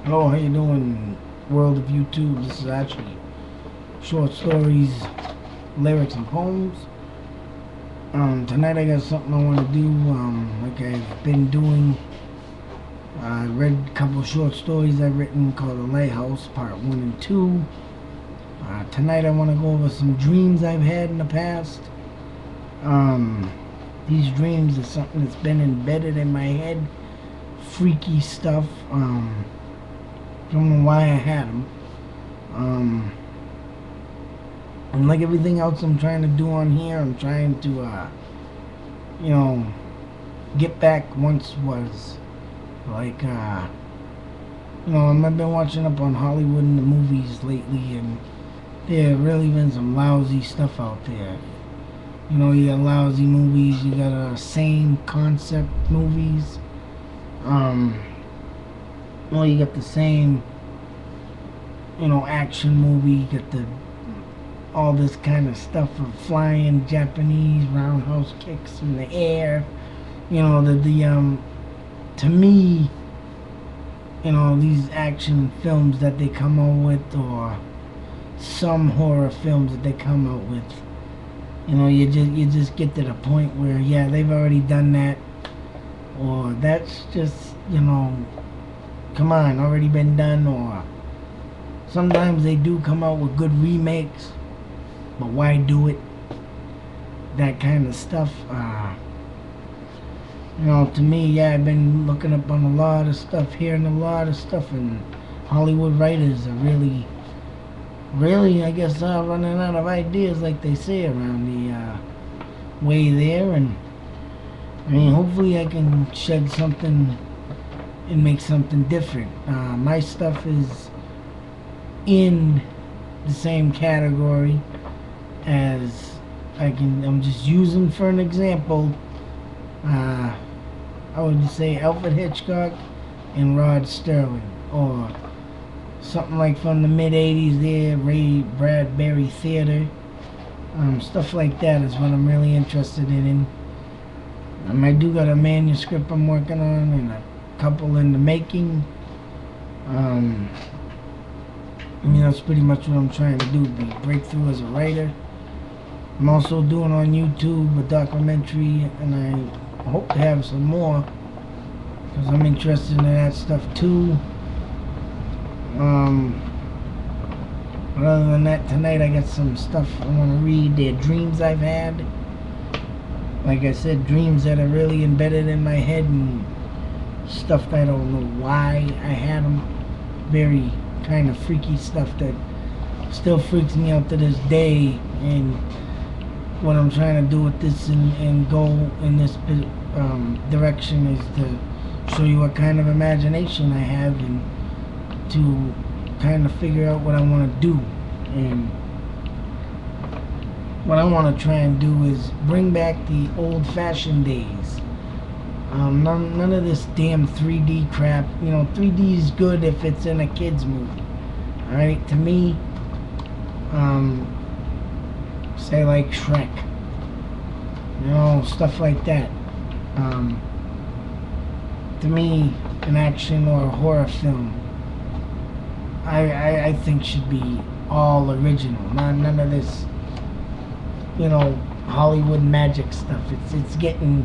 Hello, how you doing, world of YouTube? This is actually short stories, lyrics, and poems. Tonight I got something I want to do, like I've been doing. I read a couple short stories I've written called The Lighthouse, Part 1 and 2. Tonight I want to go over some dreams I've had in the past. Um, these dreams are something that's been embedded in my head. Freaky stuff. Don't know why I had them. And like everything else I'm trying to do on here, I'm trying to, you know, get back once was. Like, I've been watching up on Hollywood and the movies lately, and there have really been some lousy stuff out there. You got lousy movies, you got same concept movies. You got the same, action movie, you got all this kind of stuff of flying Japanese roundhouse kicks in the air. To me, these action films that they come out with, or some horror films that they come out with, you just get to the point where, yeah, they've already done that, or that's just, come on, already been done. Or sometimes they do come out with good remakes, but why do it? That kind of stuff. To me, yeah, I've been looking up on a lot of stuff, hearing a lot of stuff, and Hollywood writers are really, I guess, running out of ideas, like they say around the way there. And I mean, hopefully I can shed something and make something different. My stuff is in the same category as I'm just using for an example. I would say Alfred Hitchcock and Rod Serling, or something like from the mid '80s there, Ray Bradbury Theater. Stuff like that is what I'm really interested in. I do got a manuscript I'm working on, and a couple in the making. That's pretty much what I'm trying to do, be breakthrough as a writer. I'm also doing on YouTube a documentary, and I hope to have some more, because I'm interested in that stuff too. But other than that, tonight I got some stuff I want to read. They're dreams I've had. Like I said, dreams that are really embedded in my head, and stuff that I don't know why I had them. Very kind of freaky stuff that still freaks me out to this day. And what I'm trying to do with this and go in this direction is to show you what kind of imagination I have, and to kind of figure out what I want to do. And what I want to try and do is bring back the old-fashioned days. None of this damn 3D crap. 3D is good if it's in a kid's movie. Alright, to me, say like Shrek. Stuff like that. To me, an action or a horror film, I think should be all original. None of this, Hollywood magic stuff. It's getting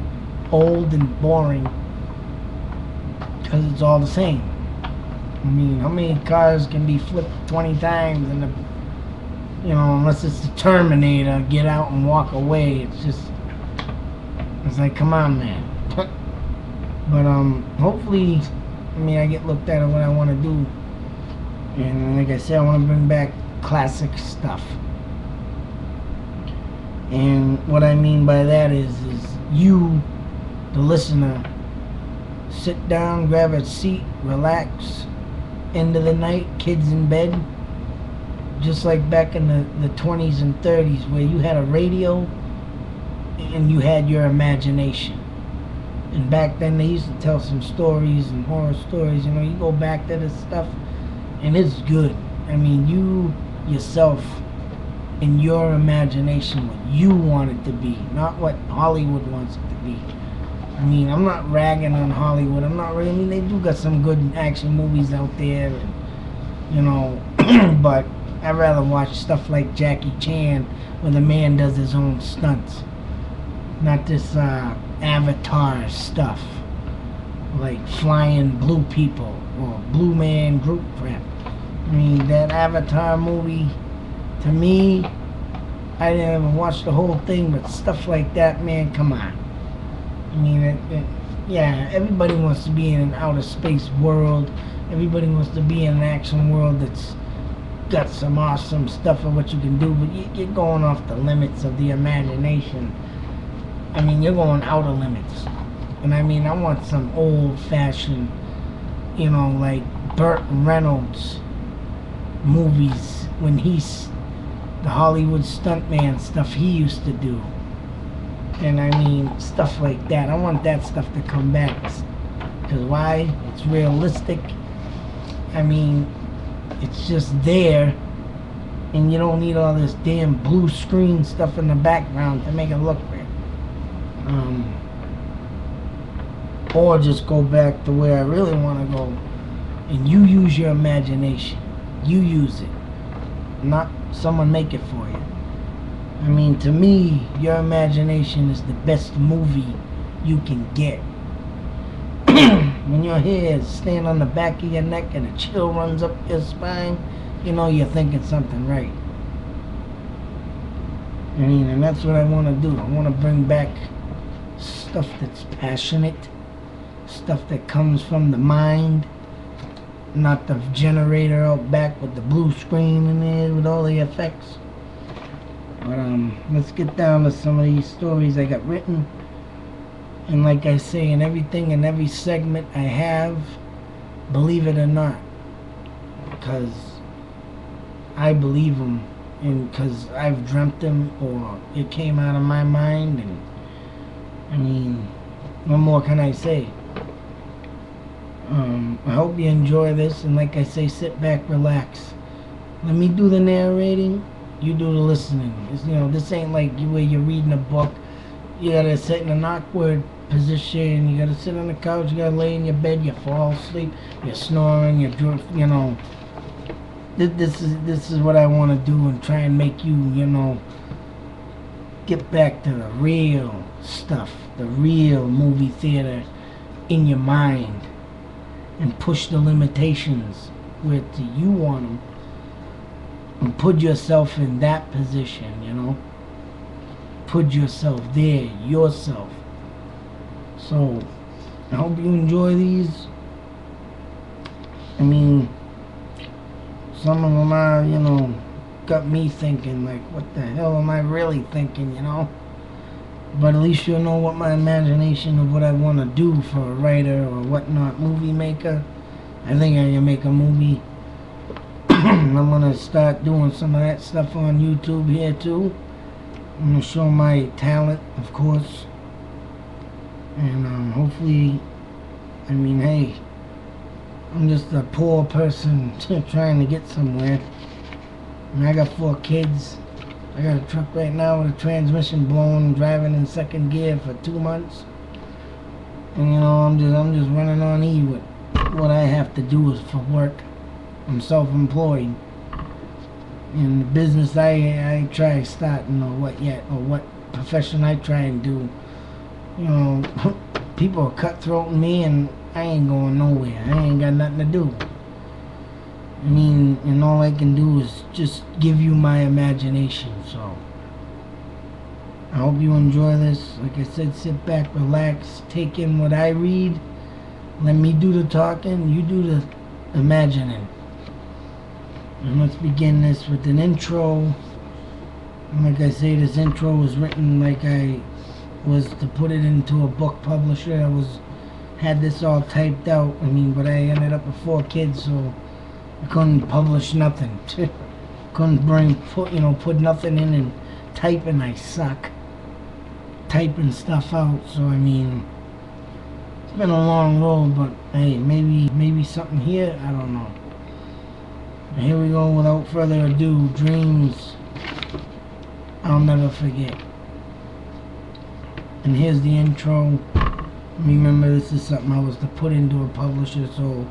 old and boring, because it's all the same. I mean, how many cars can be flipped 20 times and unless it's the Terminator, get out and walk away. It's like, come on, man. But hopefully, I get looked at what I want to do. And like I said, I want to bring back classic stuff. And what I mean by that is you, the listener, sit down, grab a seat, relax. End of the night, kids in bed. Just like back in the 20s and 30s, where you had a radio and you had your imagination. And back then they used to tell some stories and horror stories. You go back to this stuff, and it's good. I mean, you yourself, in your imagination, what you want it to be, not what Hollywood wants it to be. I mean, I'm not ragging on Hollywood. I'm not really. I mean, they do got some good action movies out there, and, you know. But I'd rather watch stuff like Jackie Chan, where the man does his own stunts, not this Avatar stuff, like flying blue people or blue man group crap. I mean, that Avatar movie, to me, I didn't even watch the whole thing, but stuff like that, man, come on. I mean, yeah, everybody wants to be in an outer space world. Everybody wants to be in an action world that's got some awesome stuff of what you can do, but you're going off the limits of the imagination. I mean, you're going outer limits. And I mean, I want some old-fashioned, you know, like Burt Reynolds movies when he's the Hollywood stuntman stuff he used to do. And I mean, stuff like that. I want that stuff to come back. Because why? It's realistic. I mean, it's just there. And you don't need all this damn blue screen stuff in the background to make it look real. Or just go back to where I really want to go. And you use your imagination. You use it. Not someone make it for you. I mean, to me, your imagination is the best movie you can get. When your hair stands on the back of your neck and a chill runs up your spine, you know you're thinking something right. I mean, and that's what I want to do. I want to bring back stuff that's passionate, stuff that comes from the mind, not the generator out back with the blue screen in there with all the effects. But let's get down to some of these stories I got written. And like I say, in everything, in every segment I have, believe it or not, because I believe them, and because I've dreamt them, or it came out of my mind. And I mean, what more can I say? I hope you enjoy this, and like I say, sit back, relax. Let me do the narrating, you do the listening. It's, you know, this ain't like where you're reading a book. You gotta sit in an awkward position. You gotta sit on the couch. You gotta lay in your bed. You fall asleep. You're snoring. You know. This is what I want to do, and try and make you, you know, get back to the real stuff, the real movie theater in your mind, and push the limitations where you want them, and put yourself in that position, you know. Put yourself there, yourself. So, I hope you enjoy these. I mean, some of them are, you know, got me thinking, like, what the hell am I really thinking, you know? But at least you'll know what my imagination of what I want to do for a writer or whatnot, movie maker. I think I can make a movie. I'm going to start doing some of that stuff on YouTube here too. I'm going to show my talent, of course. And hopefully, I mean, hey, I'm just a poor person trying to get somewhere. And I got 4 kids. I got a truck right now with a transmission blown, driving in second gear for 2 months. And you know, I'm just running on E with what I have to do is for work. I'm self-employed. And the business I try starting, or what profession I try and do, you know, people are cutthroating me, and I ain't going nowhere. I ain't got nothing to do. I mean, and all I can do is just give you my imagination. So I hope you enjoy this. Like I said, sit back, relax, take in what I read. Let me do the talking, you do the imagining. And let's begin this with an intro. And like I say, this intro was written like I was to put it into a book publisher. Had this all typed out. I mean, but I ended up with 4 kids, so I couldn't publish nothing. Couldn't put nothing in and typing. I suck typing stuff out. So I mean, it's been a long road, but hey, maybe something here. I don't know. And here we go. Without further ado, dreams I'll never forget. And here's the intro. Remember, this is something I was to put into a publisher, so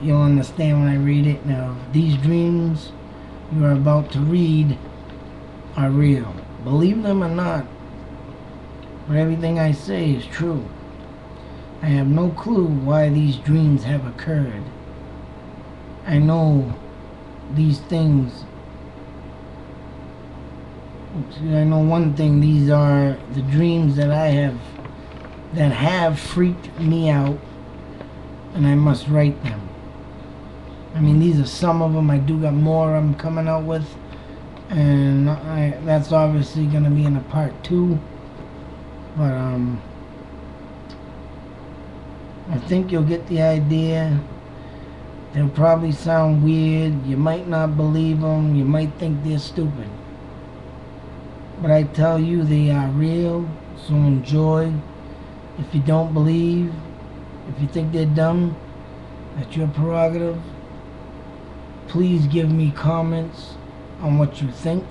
you'll understand when I read it. Now, these dreams you are about to read are real. Believe them or not, but everything I say is true. I have no clue why these dreams have occurred. I know these things. I know one thing, these are the dreams that have freaked me out, and I must write them. I mean, these are some of them. I do got more I'm coming out with, and that's obviously going to be in a part 2. But I think you'll get the idea. They'll probably sound weird. You might not believe them. You might think they're stupid. But I tell you, they are real, so enjoy. If you don't believe, if you think they're dumb, that's your prerogative. Please give me comments on what you think.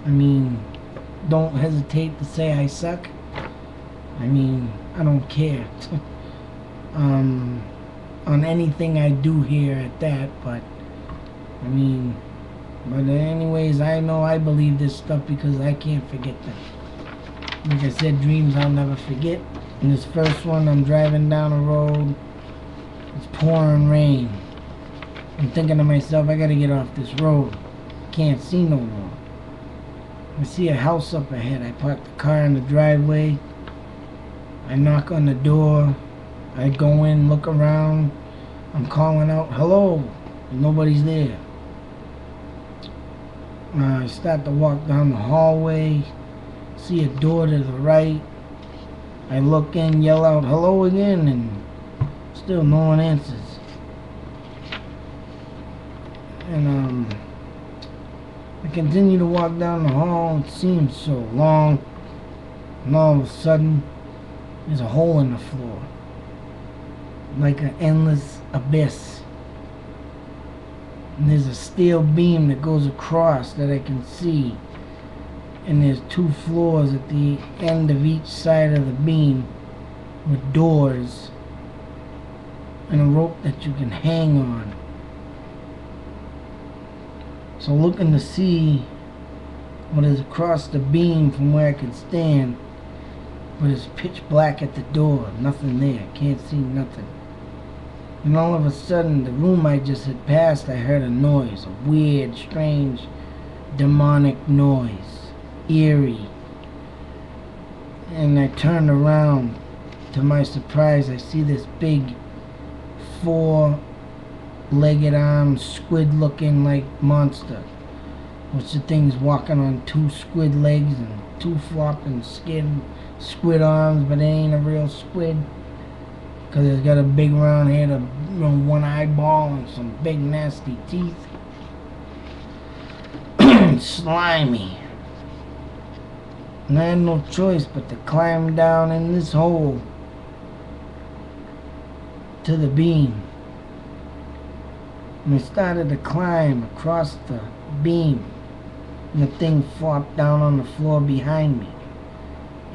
I mean, don't hesitate to say I suck. I mean, I don't care. On anything I do here at that, but I mean, but anyways, I know I believe this stuff because I can't forget them. Like I said, dreams I'll never forget. In this first one, I'm driving down a road. It's pouring rain. I'm thinking to myself, I gotta get off this road. Can't see no more. I see a house up ahead. I park the car in the driveway. I knock on the door. I go in, look around. I'm calling out, hello. And nobody's there. I start to walk down the hallway. See a door to the right. I look in, yell out, hello again, and still no one answers. And I continue to walk down the hall. It seems so long. And all of a sudden, there's a hole in the floor. Like an endless abyss. And there's a steel beam that goes across that I can see. And there's 2 floors at the end of each side of the beam with doors and a rope that you can hang on. So looking to see what is across the beam from where I can stand, but it's pitch black at the door. Nothing there. Can't see nothing. And all of a sudden, the room I just had passed, I heard a noise. A weird, strange, demonic noise. Eerie. And I turned around. To my surprise, I see this big 4-legged armed, squid-looking like monster. Which the thing's walking on 2 squid legs and 2 flopping squid arms, but it ain't a real squid. Because it's got a big round head, 1 eyeball, and some big nasty teeth. Slimy. And I had no choice but to climb down in this hole to the beam. And I started to climb across the beam. And the thing flopped down on the floor behind me.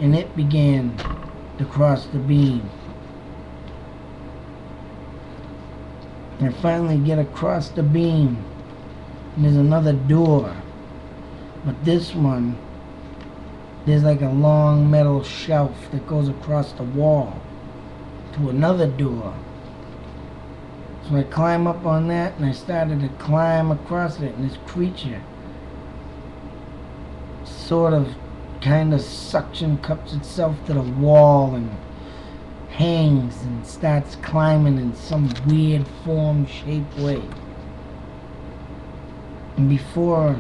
And it began to cross the beam. I finally get across the beam, and there's another door, but this one, there's like a long metal shelf that goes across the wall to another door. So I climb up on that, and I started to climb across it, and this creature sort of kind of suction cups itself to the wall and hangs and starts climbing in some weird form-shaped way. And before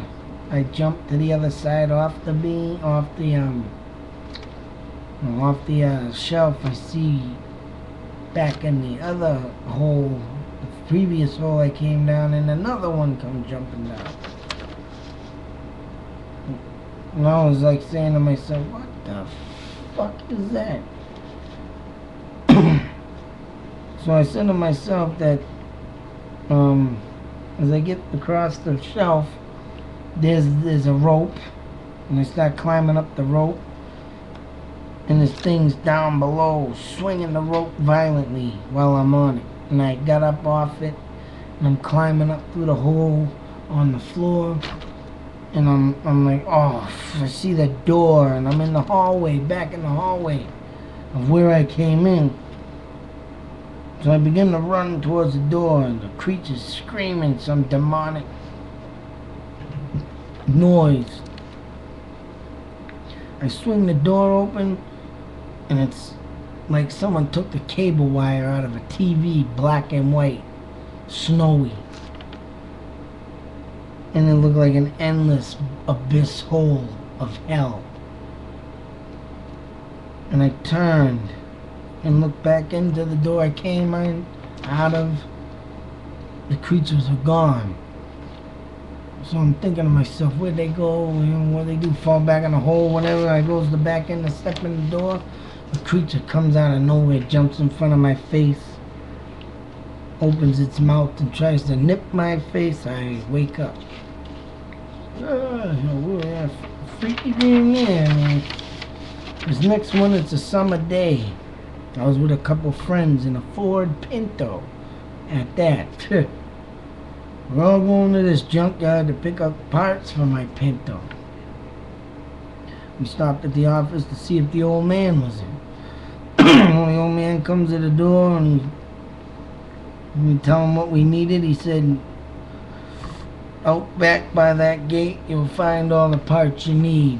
I jump to the other side off the beam, off the shelf, I see back in the other hole, the previous hole I came down in, another one come jumping down. And I was like saying to myself, what the fuck is that? So I said to myself that as I get across the shelf, there's a rope, and I start climbing up the rope, and this thing's down below, swinging the rope violently while I'm on it. And I got up off it, and I'm climbing up through the hole on the floor, and I'm like, oh, I see the door, and I'm in the hallway, back in the hallway of where I came in. So I begin to run towards the door, and the creature's screaming some demonic noise. I swing the door open, and it's like someone took the cable wire out of a TV, black and white, snowy. And it looked like an endless abyss hole of hell. And I turned and looked back into the door I came out of. The creatures are gone. So I'm thinking to myself, where'd they go? What they do? Fall back in the hole? Whatever. I goes to back in to step in the door. The creature comes out of nowhere, jumps in front of my face, opens its mouth and tries to nip my face. I wake up. Freaky dream there, man. This next one, it's a summer day. I was with a couple friends in a Ford Pinto at that. We're all going to this junkyard to pick up parts for my Pinto. We stopped at the office to see if the old man was in. When the old man comes to the door and we tell him what we needed, he said, out back by that gate you'll find all the parts you need.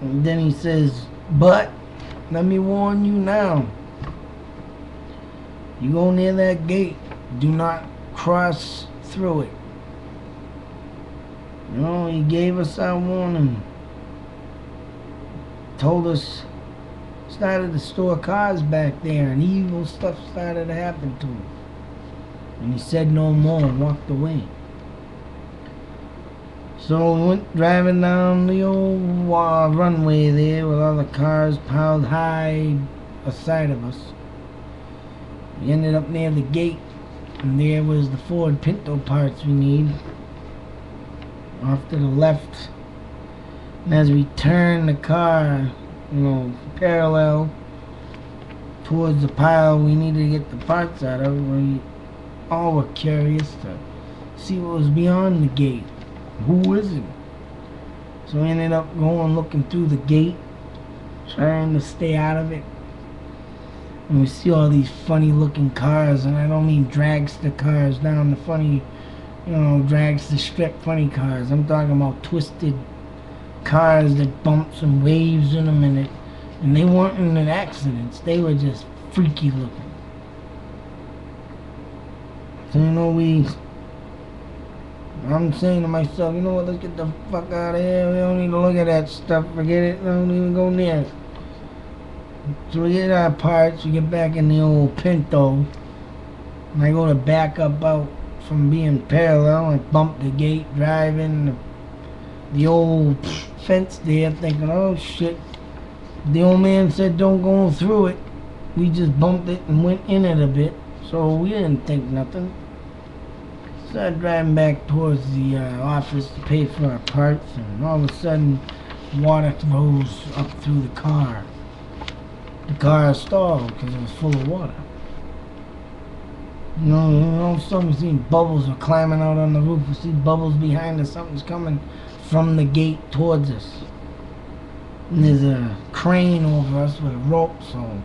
And then he says, but let me warn you now, you go near that gate, do not cross through it. You know, he gave us our warning. Told us, started to store cars back there, and evil stuff started to happen to him. And he said no more and walked away. So we went driving down the old runway there with all the cars piled high aside of us. We ended up near the gate, and there was the Ford Pinto parts we need. Off to the left. And as we turned the car, parallel towards the pile we needed to get the parts out of, we all were curious to see what was beyond the gate. Who is it? So we ended up going looking through the gate, trying to stay out of it. And we see all these funny looking cars, and I don't mean dragster cars down the funny, dragster strip funny cars. I'm talking about twisted cars that bump some waves in them, and they weren't in accidents. They were just freaky looking. So I'm saying to myself, you know what, let's get the fuck out of here. We don't need to look at that stuff. Forget it. Don't even go near it. So we get our parts. We get back in the old Pinto. And I go to back up out from being parallel and bump the gate, driving the old fence there, thinking, oh shit. The old man said don't go through it. We just bumped it and went in it a bit. So we didn't think nothing. Started driving back towards the office to pay for our parts, and all of a sudden water rose up through the car. The car stalled because it was full of water. All of a sudden we see bubbles are climbing out on the roof. We see bubbles behind us. Something's coming from the gate towards us. And there's a crane over us with a rope, so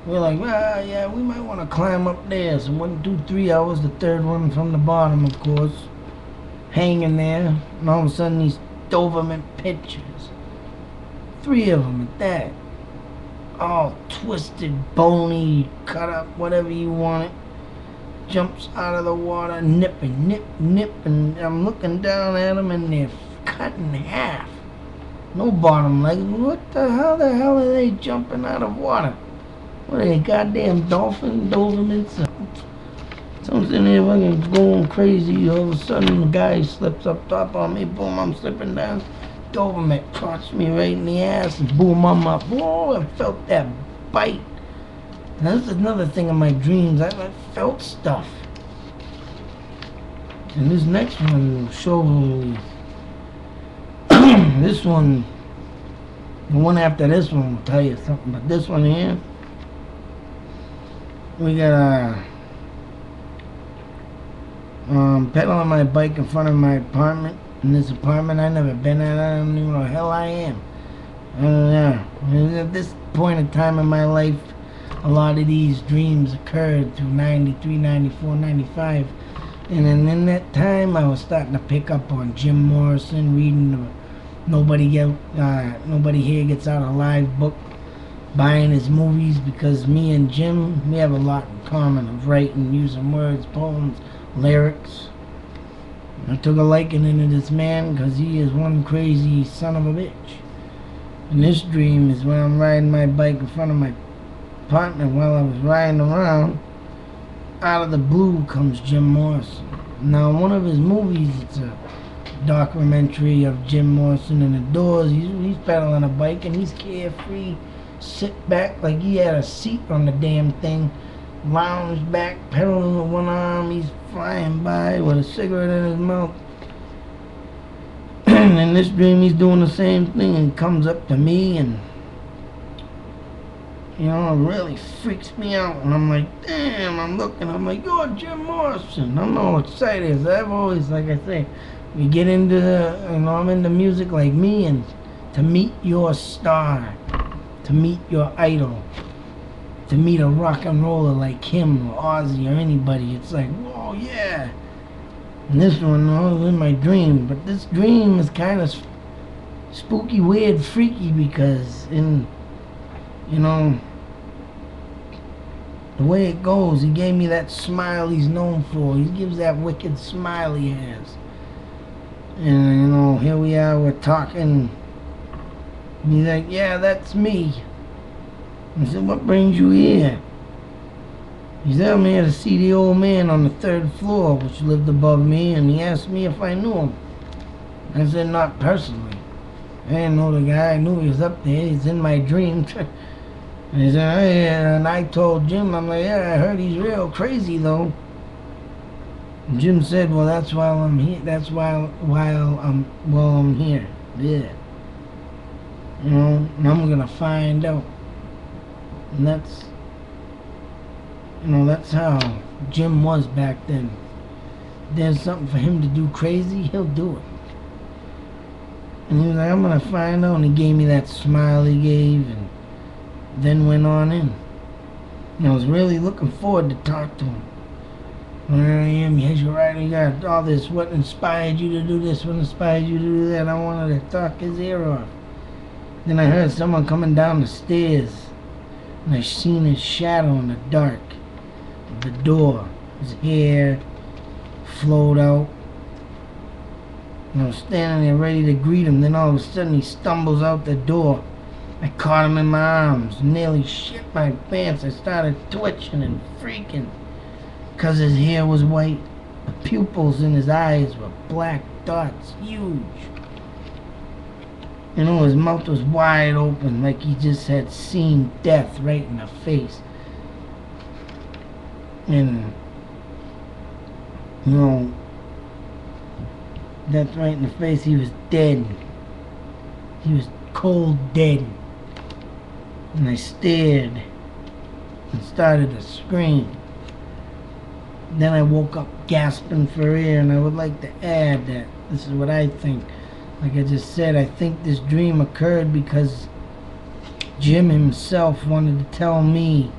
we're like, well, yeah, we might want to climb up there. So 1, 2, 3 hours, the third one from the bottom, of course, hanging there. And all of a sudden, these Doberman pictures, 3 of them at that, all twisted, bony, cut up, whatever you want it, jumps out of the water, nipping, nip, and I'm looking down at them, and they're cut in half. No bottom legs. What the hell are they jumping out of water? What are they, goddamn dolphin, Dobermans? Someone's in there fucking going crazy. All of a sudden, the guy slips up top on me. Boom, I'm slipping down. Doberman caught me right in the ass, and boom, I'm up. Whoa, I felt that bite. And that's another thing in my dreams. I felt stuff. And this next one will show this one The one after this one will tell you something, but this one here, we got pedaling my bike in front of my apartment. In this apartment I never been at, I don't even know where the hell I am. At this point in time in my life, a lot of these dreams occurred through 93, 94, 95. And then in that time, I was starting to pick up on Jim Morrison, reading the Nobody Here Gets Out Alive book, buying his movies, because me and Jim, we have a lot in common of writing, using words, poems, lyrics. I took a liking to this man because he is one crazy son of a bitch. And this dream is when I'm riding my bike in front of my apartment. While I was riding around, out of the blue comes Jim Morrison. Now, one of his movies, it's a documentary of Jim Morrison in the Doors. He's pedaling a bike and he's carefree, sit back like he had a seat on the damn thing, lounge back, pedaling with one arm. He's flying by with a cigarette in his mouth. And in this dream, he's doing the same thing and comes up to me, and you know, it really freaks me out. And I'm like, damn, I'm looking, I'm like, you're Jim Morrison. I'm all excited. I've always, like I say, we get into, I'm into music like me, and to meet your star, to meet your idol, to meet a rock and roller like him or Ozzy or anybody, it's like, whoa, yeah. And this one, I was in my dream, but this dream is kind of spooky, weird, freaky, because the way it goes, he gave me that smile he's known for. He gives that wicked smile he has. And, here we are, we're talking. And he's like, yeah, that's me. I said, what brings you here? He said, I'm here to see the old man on the 3rd floor, which lived above me, and he asked me if I knew him. I said, not personally. I didn't know the guy. I knew he was up there. He's in my dream. And he said, hey, and I told Jim, I'm like, yeah, I heard he's real crazy, though. And Jim said, well, that's why I'm here. That's why I'm here. Yeah. And I'm going to find out. And that's how Jim was back then. If there's something for him to do crazy, he'll do it. And he was like, I'm going to find out. And he gave me that smile he gave, and then went on in. And I was really looking forward to talk to him. Here I am, yes, you're right, you got all this. What inspired you to do this? What inspired you to do that? I wanted to talk his ear off. Then I heard someone coming down the stairs, and I seen his shadow in the dark of the door. His hair flowed out. And I was standing there ready to greet him. Then all of a sudden he stumbles out the door. I caught him in my arms, nearly shit my pants. I started twitching and freaking, because his hair was white. The pupils in his eyes were black dots, huge. His mouth was wide open, like he just had seen death right in the face. And, death right in the face. He was dead. He was cold dead. And I stared and started to scream. Then I woke up gasping for air, and I would like to add that this is what I think. Like I just said, I think this dream occurred because Jim himself wanted to tell me,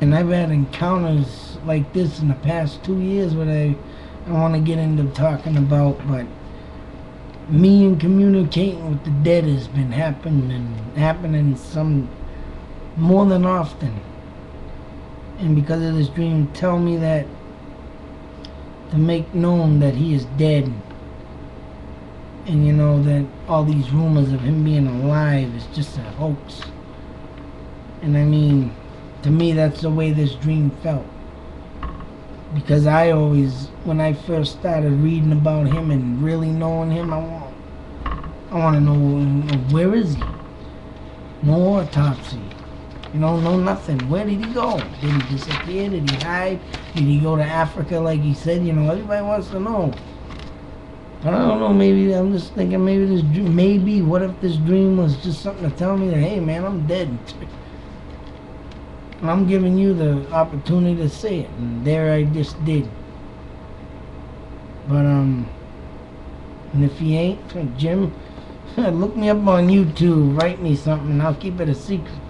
and I've had encounters like this in the past 2 years, what I want to get into talking about, but me and communicating with the dead has been happening some more than often. And because of this dream, tell me that to make known that he is dead. And that all these rumors of him being alive is just a hoax. And I mean, to me, that's the way this dream felt. Because I always, when I first started reading about him and really knowing him, I want to know, where is he? No autopsy. No nothing. Where did he go? Did he disappear? Did he hide? Did he go to Africa like he said? Everybody wants to know. But I don't know, maybe I'm just thinking maybe what if this dream was just something to tell me that, hey man, I'm dead. And I'm giving you the opportunity to say it. And there I just did. But, and if you ain't, Jim, look me up on YouTube, write me something, and I'll keep it a secret.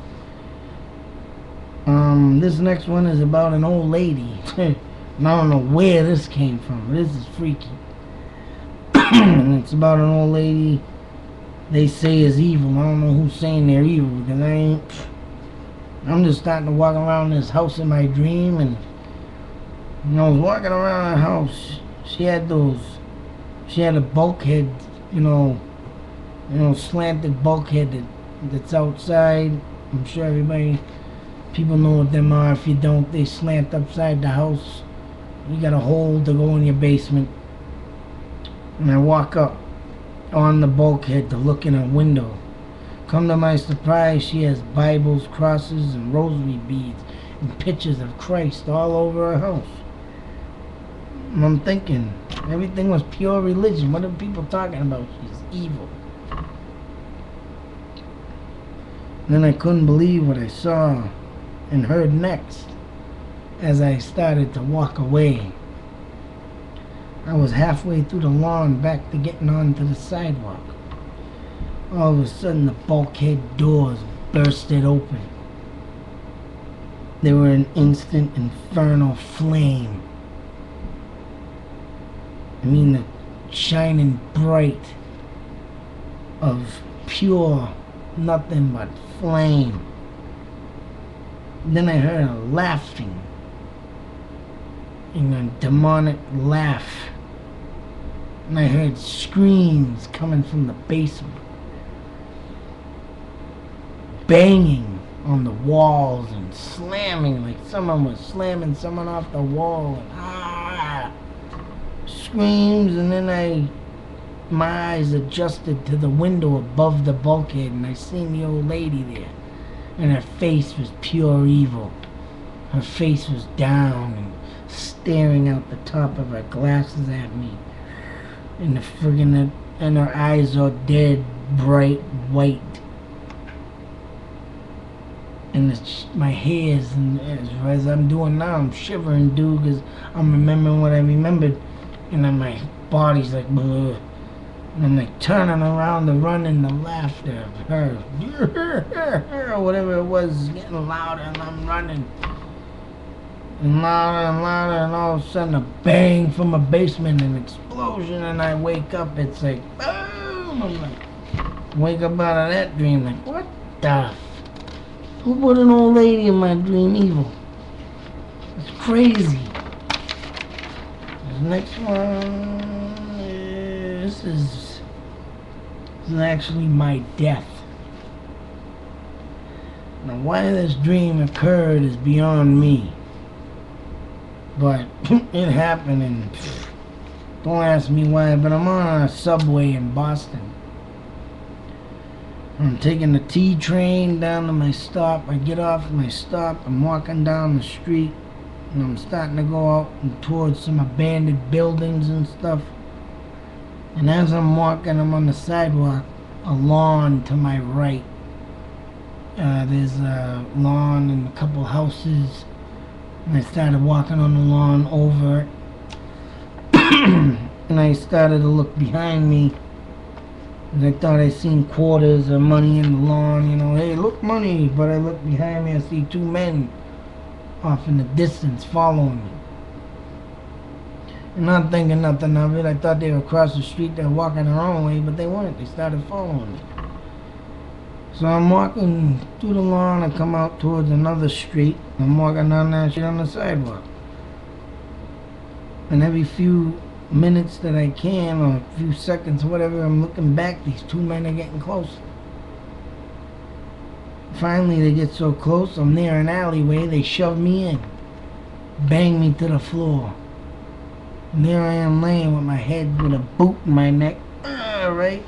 This next one is about an old lady. And I don't know where this came from, but this is freaky. And it's about an old lady they say is evil. I don't know who's saying they're evil, because I'm just starting to walk around this house in my dream, and I was walking around the house. She had a bulkhead, slanted bulkhead that's outside. I'm sure people know what them are. If you don't, they slant upside the house. You got a hole to go in your basement. And I walk up on the bulkhead to look in a window. Come to my surprise, she has Bibles, crosses, and rosary beads, and pictures of Christ all over her house. And I'm thinking, everything was pure religion. What are people talking about? She's evil. And then I couldn't believe what I saw and heard next as I started to walk away. I was halfway through the lawn back to getting onto the sidewalk. All of a sudden the bulkhead doors bursted open. They were an instant infernal flame. I mean, the shining bright of pure nothing but flame. Then I heard a laughing, a demonic laugh. And I heard screams coming from the basement. Banging on the walls and slamming like someone was slamming someone off the wall. And screams, and then my eyes adjusted to the window above the bulkhead, and I seen the old lady there. And her face was pure evil. Her face was down and staring out the top of her glasses at me. And and her eyes are dead, bright white. And my hairs, and as I'm doing now, I'm shivering, dude, because I'm remembering what I remembered. And then my body's like, bleh. And I'm like turning around to run, and the laughter of her, or whatever it was, is getting louder, and I'm running. And louder, and all of a sudden a bang from a basement, an explosion, and I wake up. It's like, boom! I'm like, wake up out of that dream, like, what the? Who put an old lady in my dream evil? It's crazy. The next one, this is actually my death. Now, why this dream occurred is beyond me. But it happened, and don't ask me why, but I'm on a subway in Boston. I'm taking the T train down to my stop. I get off at my stop. I'm walking down the street, and I'm starting to go out and towards some abandoned buildings and stuff. And as I'm walking, I'm on the sidewalk, a lawn to my right. There's a lawn and a couple houses. And I started walking on the lawn over it. And I started to look behind me. And I thought I seen quarters or money in the lawn, hey, look, money. But I look behind me, I see two men off in the distance following me. And not thinking nothing of it. I thought they were across the street, they were walking their own way, but they weren't. They started following me. So I'm walking through the lawn, I come out towards another street. I'm walking down that street on the sidewalk. And every few minutes that I can, or a few seconds, whatever, I'm looking back, these two men are getting closer. Finally, they get so close, I'm near an alleyway, they shove me in. Bang me to the floor. And there I am laying with my head with a boot in my neck. Right?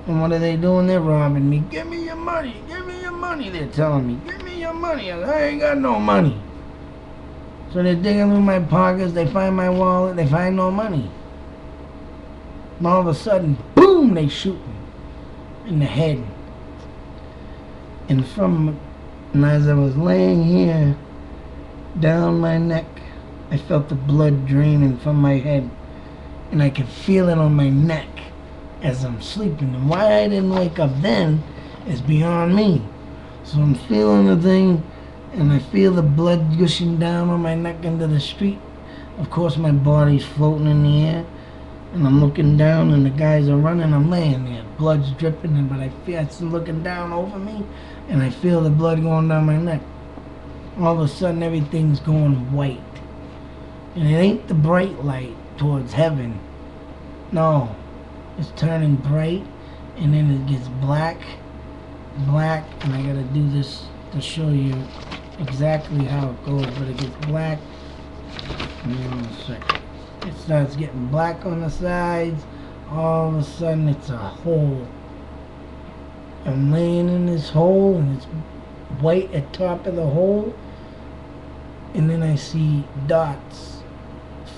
And what are they doing? They're robbing me. Give me your money. Give me your money. They're telling me. Give me your money. I ain't got no money. So they're digging through my pockets. They find my wallet. They find no money. And all of a sudden, boom, they shoot me in the head. And as I was laying here, down my neck, I felt the blood draining from my head. And I could feel it on my neck as I'm sleeping. And why I didn't wake up then is beyond me. So I'm feeling the thing, and I feel the blood gushing down on my neck into the street. Of course, my body's floating in the air, and I'm looking down, and the guys are running. I'm laying there, blood's dripping, but I feel it's looking down over me, and I feel the blood going down my neck. All of a sudden, everything's going white, and it ain't the bright light towards heaven. No, it's turning bright, and then it gets black, and I gotta do this to show you exactly how it goes, but it gets black. Hang on a second. It starts getting black on the sides. All of a sudden, it's a hole. I'm laying in this hole, and it's white at top of the hole, and then I see dots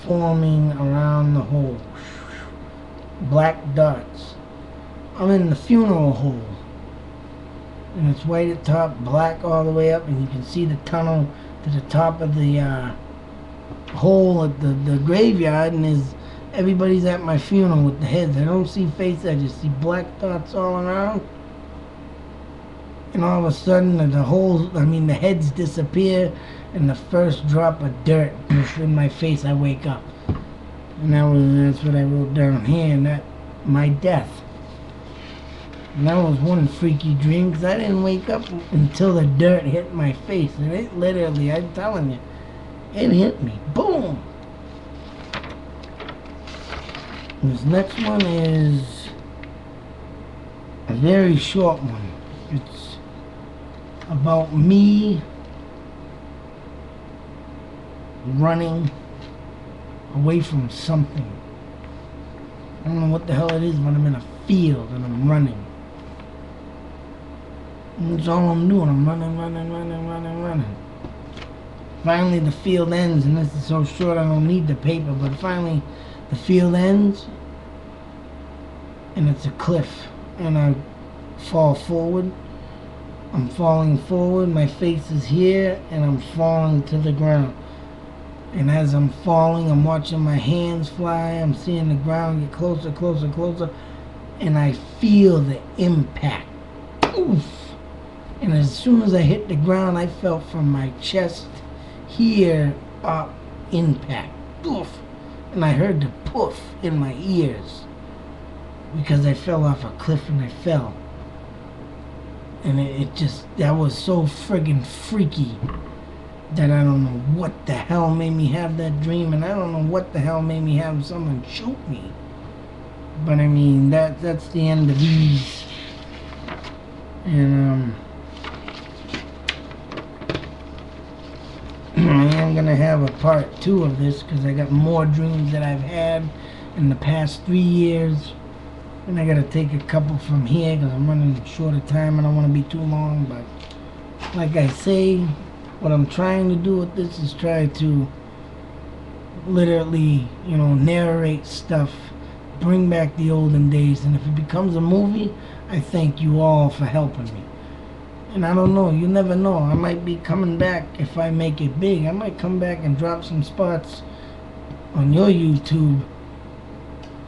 forming around the hole. Black dots. I'm in the funeral hole, and it's white at top, black all the way up, and you can see the tunnel to the top of the hole at the graveyard, and everybody's at my funeral with the heads. I don't see faces, I just see black dots all around. And all of a sudden the heads disappear, and the first drop of dirt in my face, I wake up. And that's what I wrote down here, and that my death. And that was one freaky dream, because I didn't wake up until the dirt hit my face. And it literally, I'm telling you, it hit me. Boom! This next one is a very short one. It's about me running away from something. I don't know what the hell it is, but I'm in a field and I'm running. And that's all I'm doing. I'm running. Finally the field ends, and this is so short I don't need the paper, but finally the field ends, and it's a cliff, and I fall forward. I'm falling forward, my face is here, and I'm falling to the ground. And as I'm falling, I'm watching my hands fly, I'm seeing the ground get closer, and I feel the impact. Oof! And as soon as I hit the ground, I felt from my chest here up impact. Poof! And I heard the poof in my ears, because I fell off a cliff and I fell. And that was so friggin' freaky that I don't know what the hell made me have that dream, and I don't know what the hell made me have someone shoot me. But I mean, that's the end of these. And I am gonna have a part 2 of this, because I got more dreams that I've had in the past 3 years. And I gotta take a couple from here, because I'm running short of time. I don't want to be too long, but like I say, what I'm trying to do with this is try to literally, narrate stuff, bring back the olden days. And if it becomes a movie, I thank you all for helping me. And I don't know, you never know, I might be coming back. If I make it big, I might come back and drop some spots on your YouTube,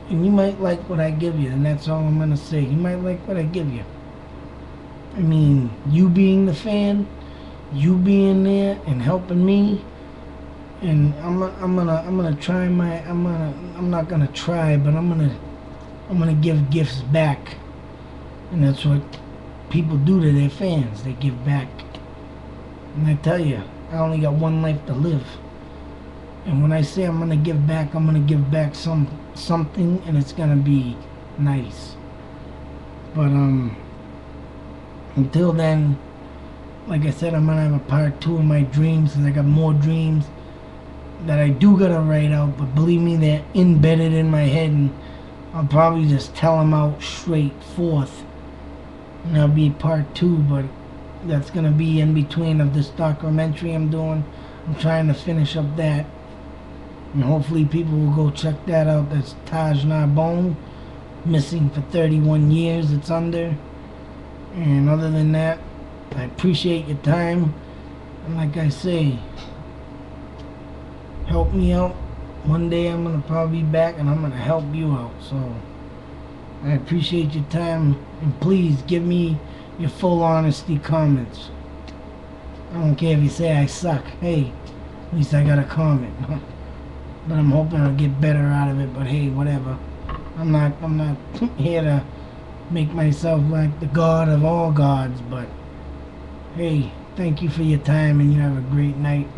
and you might like what I give you, and that's all I'm gonna say. You might like what I give you. I mean, you being the fan, you being there and helping me, and I'm gonna try my, I'm not gonna try, but I'm gonna give gifts back. And that's what people do to their fans. They give back. And I tell you, I only got one life to live. And when I say I'm gonna give back something, and it's gonna be nice. But until then, like I said, I'm gonna have a part 2 of my dreams, because I got more dreams that I do gotta write out. But believe me, they're embedded in my head, and I'll probably just tell them out straight forth. And that'll be part 2, but that's gonna be in between of this documentary I'm doing. I'm trying to finish up that, and hopefully people will go check that out. That's Taj Narbonne. missing for 31 years it's under. And other than that, I appreciate your time. And like I say, help me out. One day I'm going to probably be back and I'm going to help you out. So I appreciate your time. And please give me your full honesty comments. I don't care if you say I suck. Hey, at least I got a comment. But I'm hoping I'll get better out of it. But hey, whatever. I'm not here to make myself like the god of all gods. But hey, thank you for your time and you have a great night.